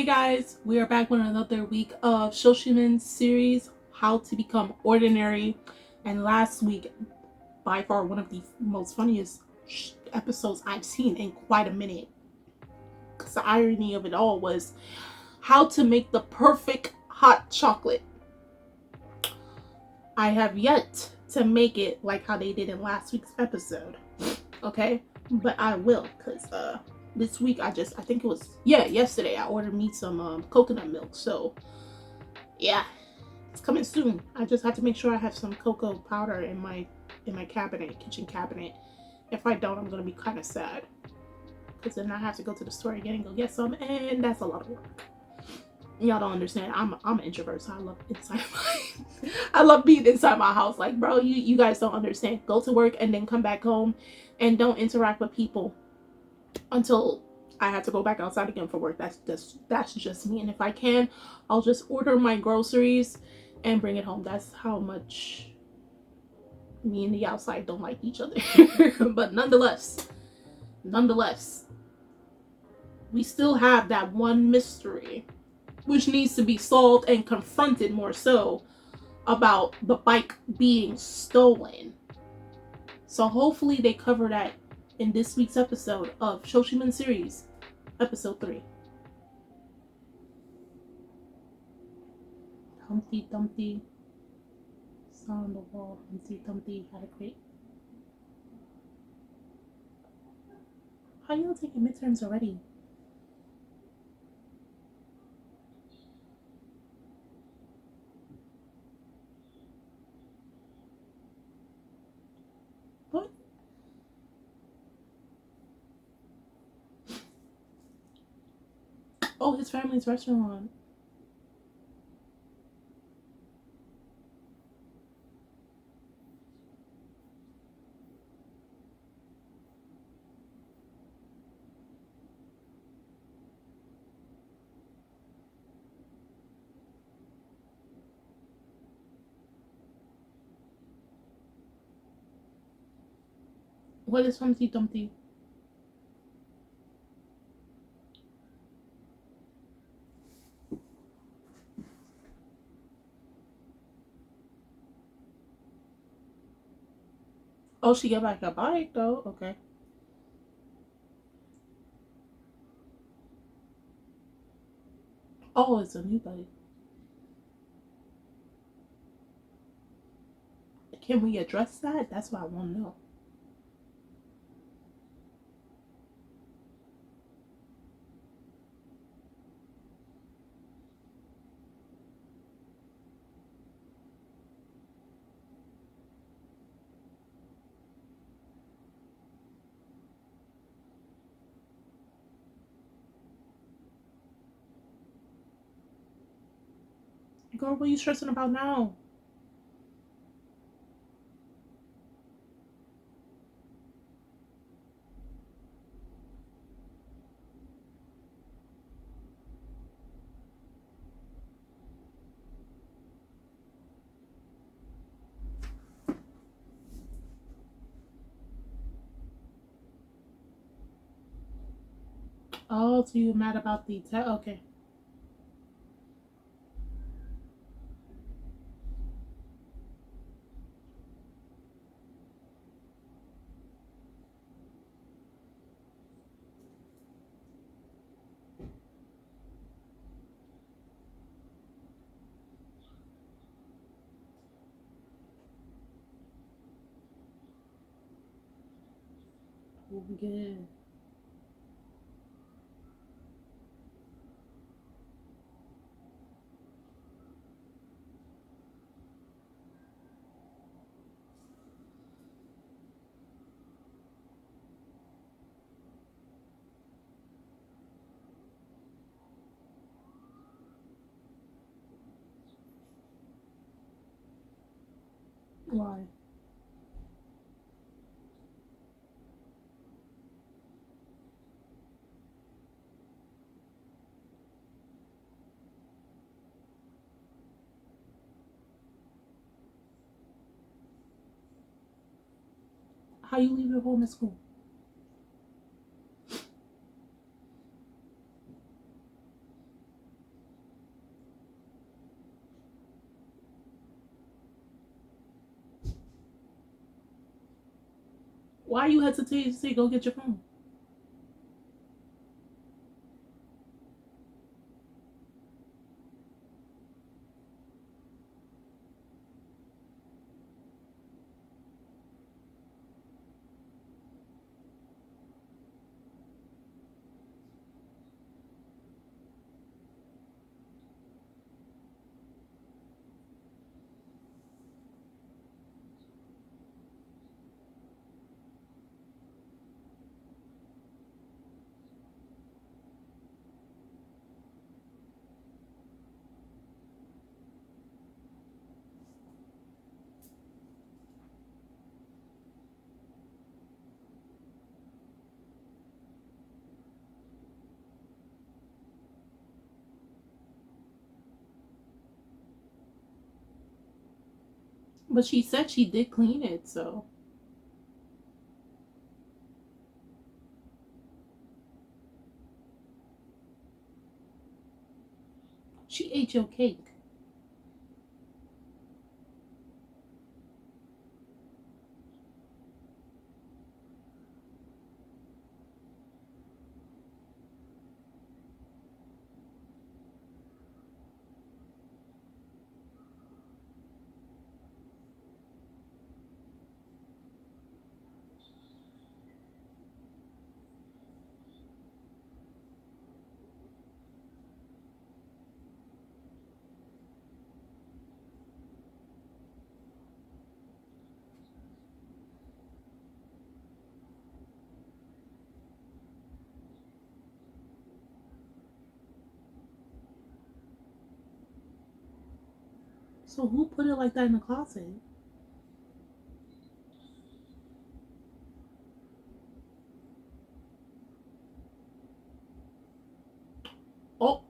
Hey guys, we are back with another week of Shoshimin series, How to Become Ordinary. And last week, by far one of the most funniest episodes I've seen in quite a minute. Because the irony of it all was how to make the perfect hot chocolate. I have yet to make it like how they did in last week's episode. Okay? But I will, because this week I think it was yesterday I ordered me some coconut milk. So yeah, it's coming soon. I just have to make sure I have some cocoa powder in my kitchen cabinet. If I don't, I'm gonna be kind of sad, because then I have to go to the store again and go get some, and that's a lot of work. Y'all don't understand. I'm an introvert, so I love inside my I love being inside my house. Like, bro, you guys don't understand. Go to work and then come back home and don't interact with people until I have to go back outside again for work. That's just me. And if I can, I'll just order my groceries and bring it home. That's how much me and the outside don't like each other. But nonetheless, we still have that one mystery which needs to be solved and confronted more so, about the bike being stolen. So hopefully they cover that in this week's episode of Shoshimin series, episode 3. Humpty Dumpty saw on the wall. Humpty Dumpty had a crate. How you taking midterms already? What? Oh, his family's restaurant. What is Humpty Dumpty? Oh, she got back a bike though. Okay. Oh, it's a new bike. Can we address that? That's what I want to know. Girl, what are you stressing about now? Oh, so you mad about the okay. Oh, yeah. Why? How you leave your home at school? Why you hesitating to say go get your phone? But she said she did clean it, so she ate your cake. So who put it like that in the closet? Oh,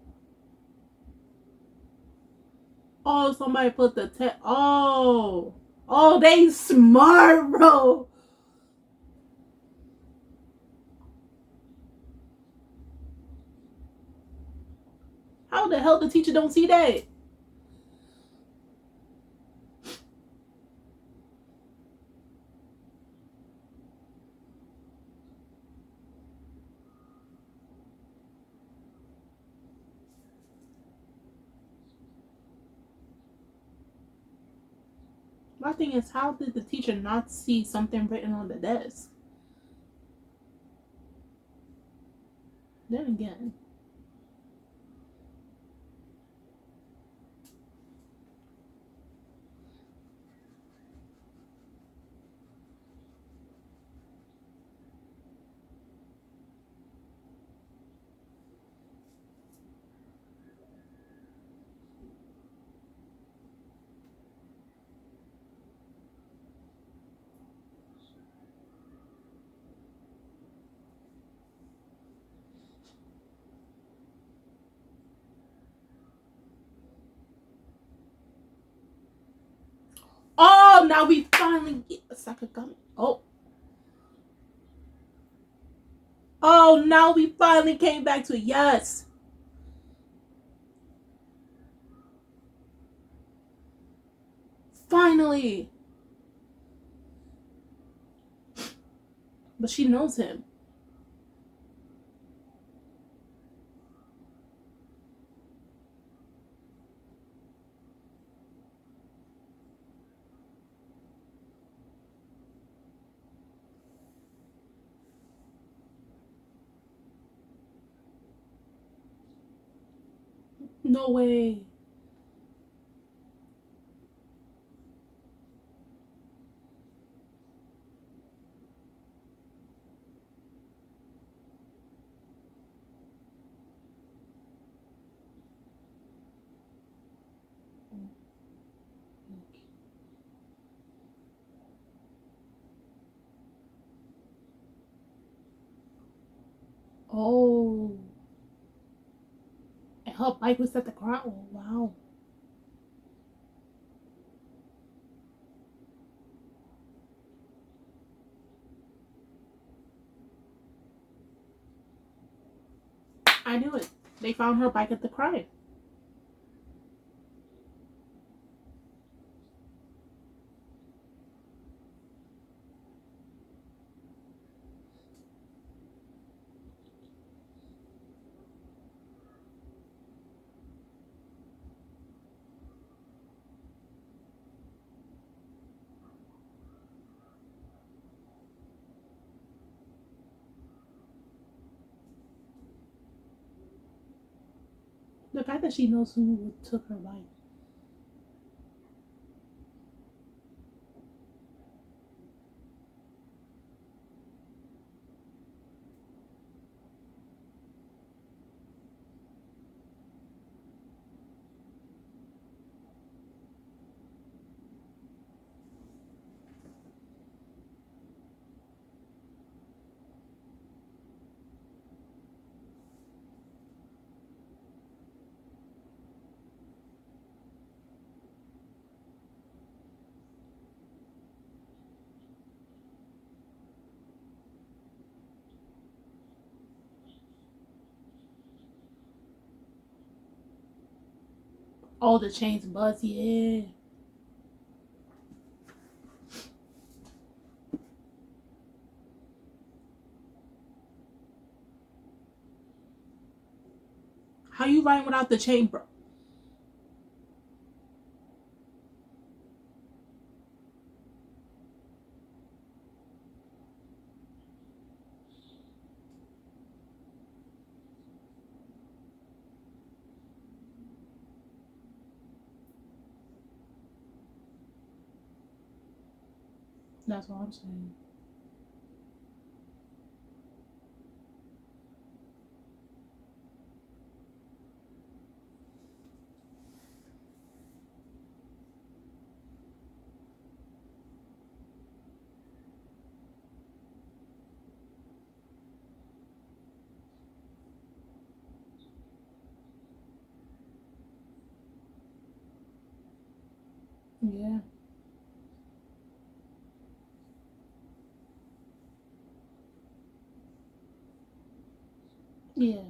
oh, somebody put the oh, oh, they smart, bro. How the hell the teacher don't see that? My thing is, how did the teacher not see something written on the desk? Then again, oh, now we finally get a second coming. Oh, oh, now we finally came back to it. Yes, finally. But she knows him. No way. Oh, and her bike was at the ground. Oh, wow. I knew it. They found her bike at the crime. The fact that she knows who took her life. All the chains buzz, yeah. How you riding without the chain, bro? That's what I'm saying. Yeah. Yeah.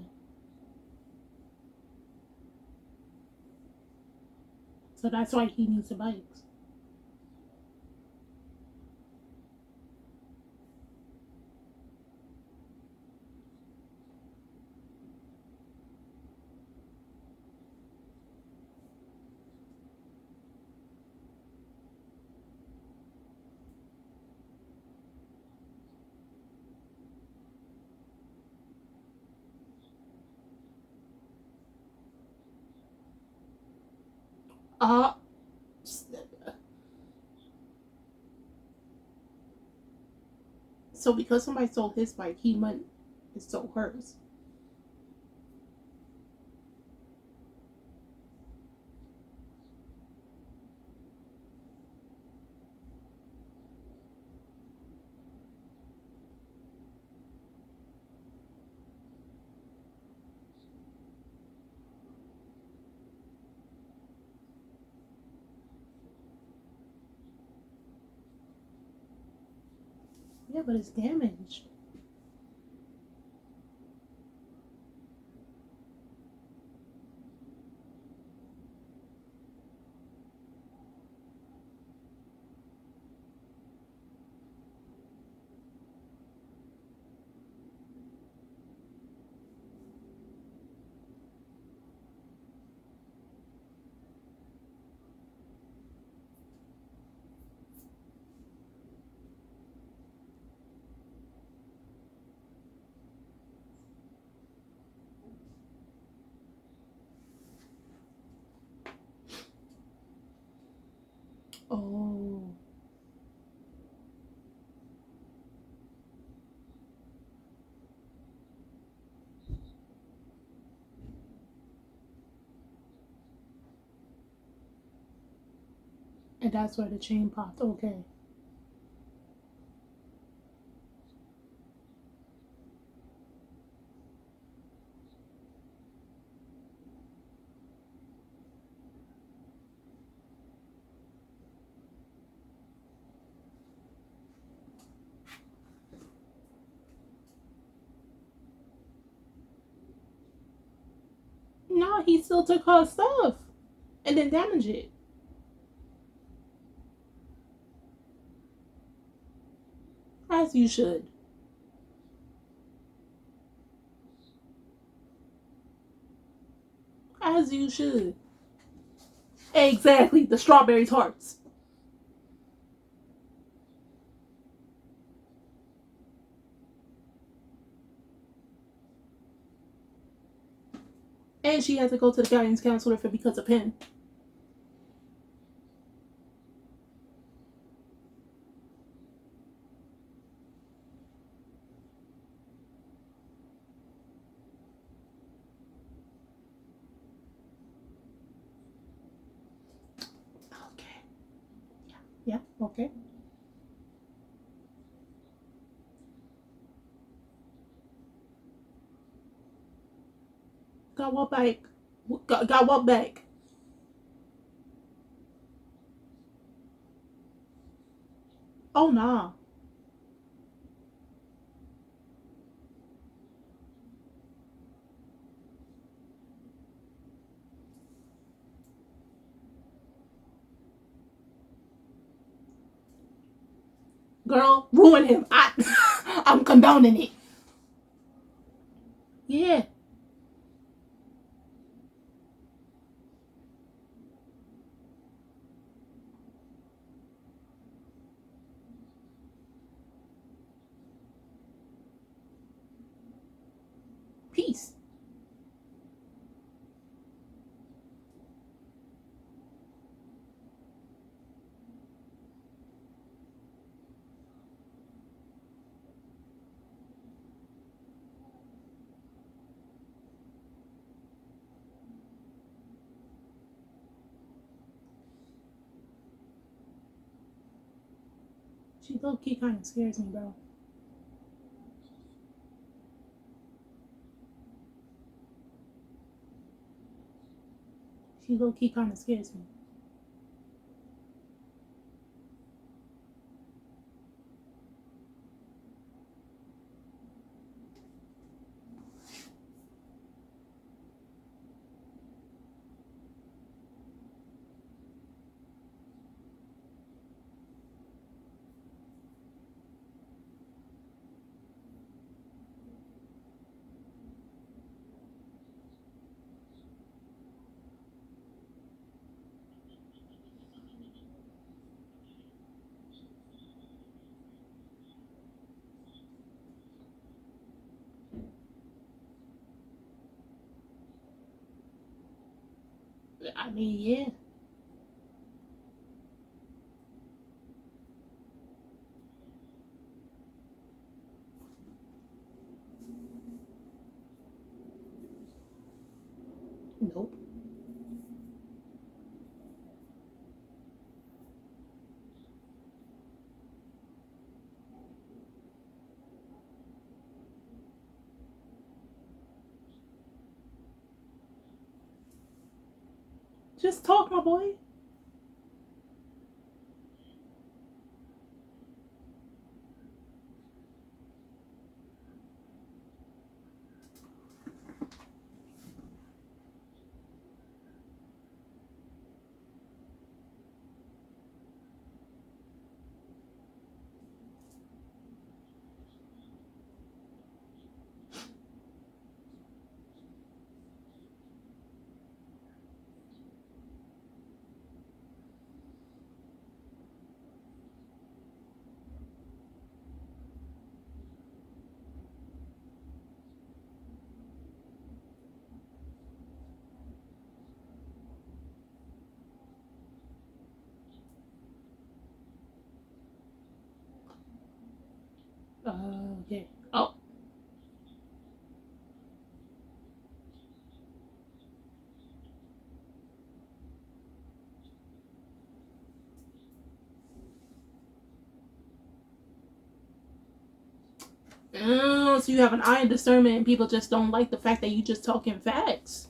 So that's why he needs the bikes. Uh so because somebody stole his bike, he might stole hers. Yeah, but it's damaged. Oh. And that's where the chain popped. Okay. No, he still took her stuff and then damaged it. As you should. As you should. Exactly. The strawberry tarts. And she had to go to the guidance counselor for because of him. Okay. Yeah. Yeah. Okay. Got what back? Got what back? Oh nah. Girl, ruin him. I'm condoning it. Yeah. Peace. She low key kind of scares me, bro. She low key kind of scares me. I mean, yeah. Nope. Just talk, my boy. Okay. Oh. Oh, so you have an eye of discernment and people just don't like the fact that you just talking facts.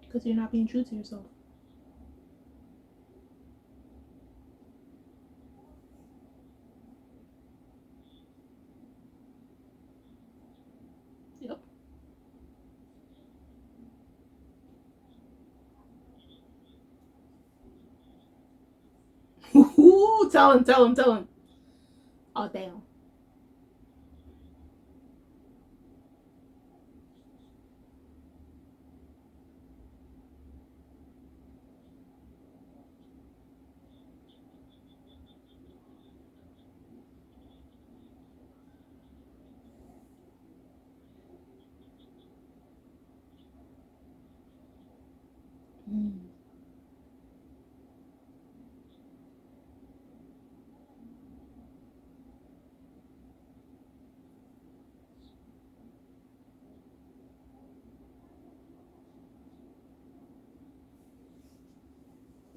Because you're not being true to yourself. Yep. Ooh, tell him, tell him, tell him. Oh, damn.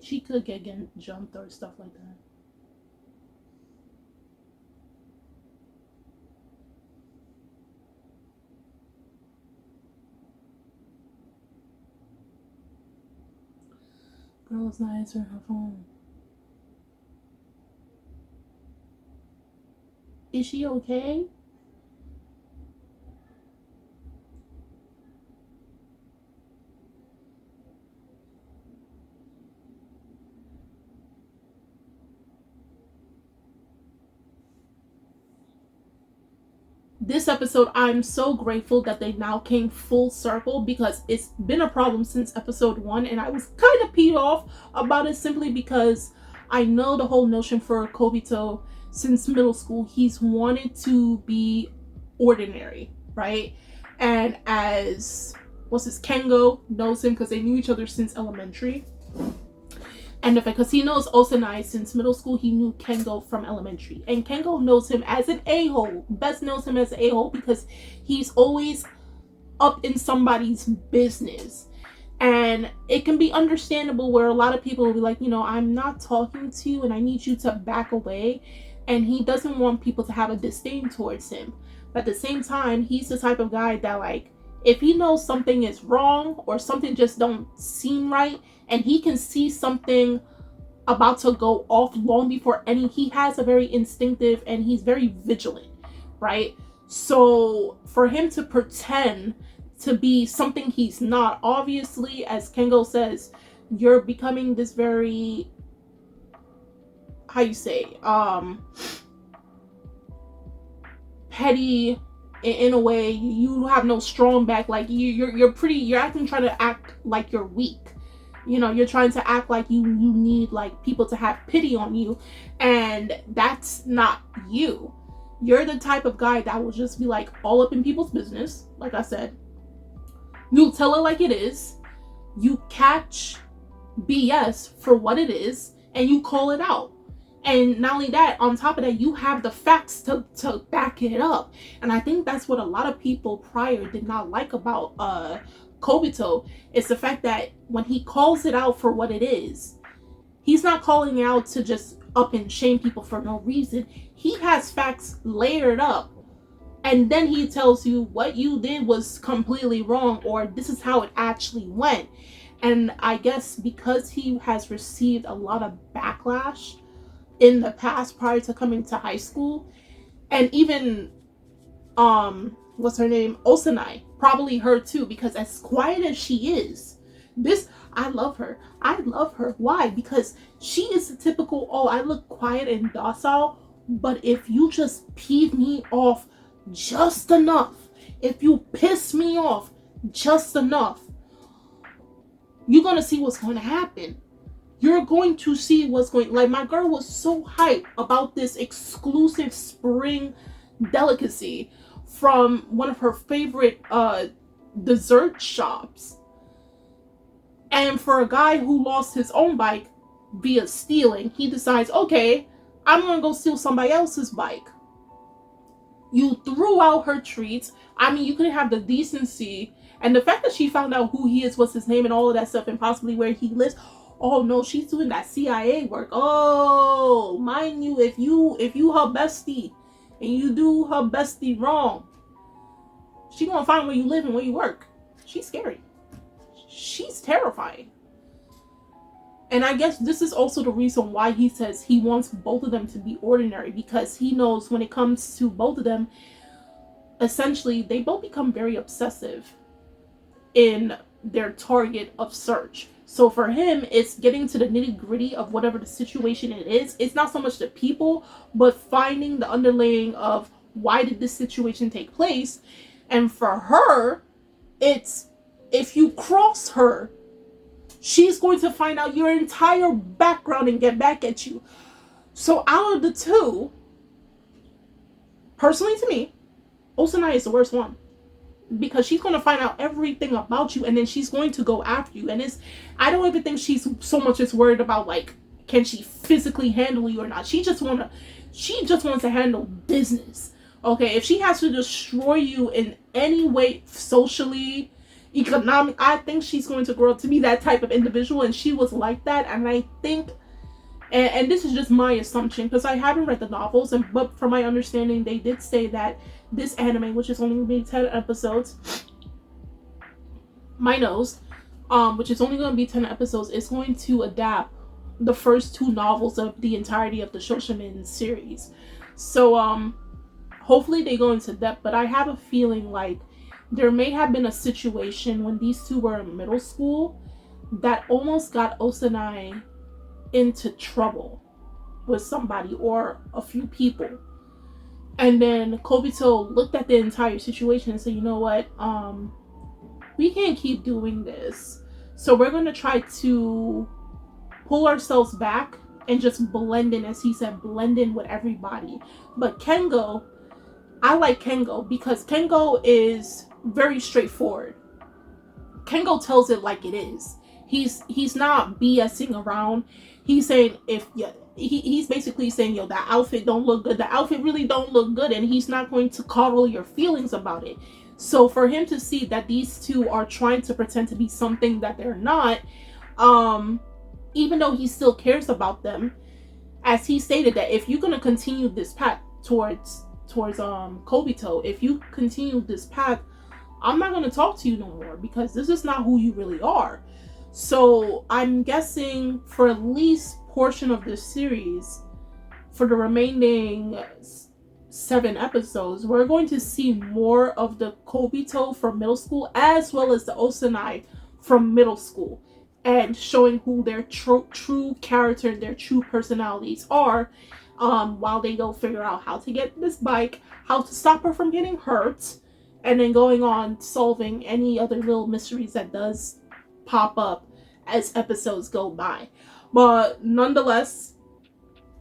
She could get jumped or stuff like that. Girl's not answering her phone. Is she okay? This episode, I'm so grateful that they now came full circle, because it's been a problem since episode 1, and I was kind of peed off about it simply because I know the whole notion for Kobito since middle school. He's wanted to be ordinary, right? And as what's his Kengo knows him because they knew each other since elementary. And because he knows Osanai since middle school, he knew Kengo from elementary. And Kengo knows him as an a-hole. Best knows him as an a-hole because he's always up in somebody's business. And it can be understandable where a lot of people will be like, I'm not talking to you and I need you to back away. And he doesn't want people to have a disdain towards him. But at the same time, he's the type of guy that, like, if he knows something is wrong or something just don't seem right, and he can see something about to go off long before he has a very instinctive, and he's very vigilant, right? So for him to pretend to be something he's not, obviously, as Kengo says, you're becoming this very, how you say, petty in a way. You have no strong back. Like you're acting, trying to act like you're weak. You're trying to act like you need like people to have pity on you, and that's not you. You're the type of guy that will just be like all up in people's business. Like I said, you'll tell it like it is. You catch BS for what it is and you call it out. And not only that, on top of that, you have the facts to back it up. And I think that's what a lot of people prior did not like about Kobito. It's the fact that when he calls it out for what it is, he's not calling it out to just up and shame people for no reason. He has facts layered up. And then he tells you what you did was completely wrong, or this is how it actually went. And I guess because he has received a lot of backlash in the past prior to coming to high school, and even what's her name, Osanai, probably her too, because as quiet as she is, I love her. Why? Because she is the typical, I look quiet and docile, but if you just peeve me off just enough, if you piss me off just enough, you're gonna see what's going to happen. You're going to see what's going. Like, my girl was so hyped about this exclusive spring delicacy from one of her favorite dessert shops. And for a guy who lost his own bike via stealing, he decides, okay, I'm gonna go steal somebody else's bike. You threw out her treats. I mean, you couldn't have the decency. And the fact that she found out who he is, what's his name, and all of that stuff, and possibly where he lives. Oh no, she's doing that CIA work. Oh, mind you, if you her bestie and you do her bestie wrong, she gonna find where you live and where you work. She's scary. She's terrifying. And I guess this is also the reason why he says he wants both of them to be ordinary, because he knows when it comes to both of them, essentially, they both become very obsessive in their target of search. So for him, it's getting to the nitty-gritty of whatever the situation it is. It's not so much the people, but finding the underlying of why did this situation take place. And for her, it's if you cross her, she's going to find out your entire background and get back at you. So out of the two, personally to me, Osanai is the worst one. Because she's going to find out everything about you, and then she's going to go after you. And I don't even think she's so much as worried about, like, can she physically handle you or not. She just wants to handle business. Okay, if she has to destroy you in any way, socially, economic. I think she's going to grow up to be that type of individual, and she was like that. And I think, and this is just my assumption because I haven't read the novels, but from my understanding, they did say that this anime, which is only going to be 10 episodes, my nose, which is only going to be 10 episodes, is going to adapt the first two novels of the entirety of the Shoshimin series. So hopefully they go into depth, but I have a feeling like there may have been a situation when these two were in middle school that almost got Osanai into trouble with somebody or a few people. And then Kobito looked at the entire situation and said, you know what, we can't keep doing this. So we're going to try to pull ourselves back and just blend in, as he said, blend in with everybody. But Kengo, I like Kengo because Kengo is very straightforward. Kengo tells it like it is. He's not BSing around. He's saying he's basically saying, yo, that outfit don't look good. The outfit really don't look good, and he's not going to coddle your feelings about it. So for him to see that these two are trying to pretend to be something that they're not, even though he still cares about them, as he stated that if you're gonna continue this path towards Kobito, if you continue this path, I'm not gonna talk to you no more because this is not who you really are. So I'm guessing for at least portion of this series, for the remaining 7 episodes, we're going to see more of the Kobito from middle school as well as the Osanai from middle school, and showing who their true character and their true personalities are, while they go figure out how to get this bike, how to stop her from getting hurt, and then going on solving any other little mysteries that does pop up as episodes go by. But nonetheless,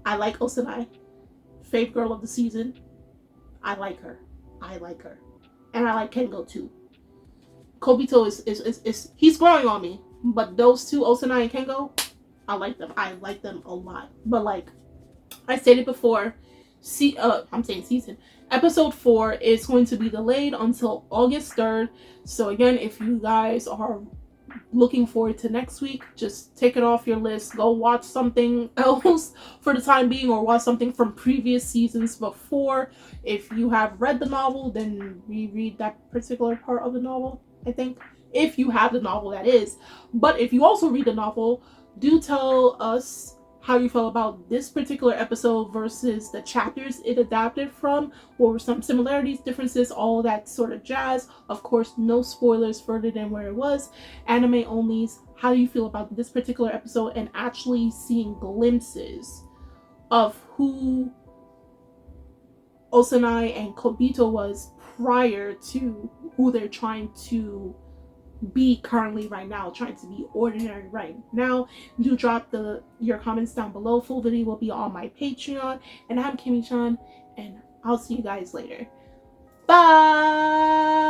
I like Osanai. Fave girl of the season. I like her. And I like Kengo too. Kobito is he's growing on me. But those two, Osanai and Kengo, I like them. I like them a lot. But like I stated before, I'm saying season. Episode 4 is going to be delayed until August 3rd. So again, if you guys are looking forward to next week, just take it off your list. Go watch something else for the time being, or watch something from previous seasons before. If you have read the novel, then reread that particular part of the novel, I think. If you have the novel, that is. But if you also read the novel, do tell us how you felt about this particular episode versus the chapters it adapted from. What were some similarities, differences, all that sort of jazz. Of course, no spoilers further than where it was. Anime onlys. How do you feel about this particular episode and actually seeing glimpses of who Osanai and Kobito was prior to who they're trying to be currently right now, trying to be ordinary right now. Do drop your comments down below. Full video will be on my Patreon. And I'm Kimmy Chan, and I'll see you guys later. Bye.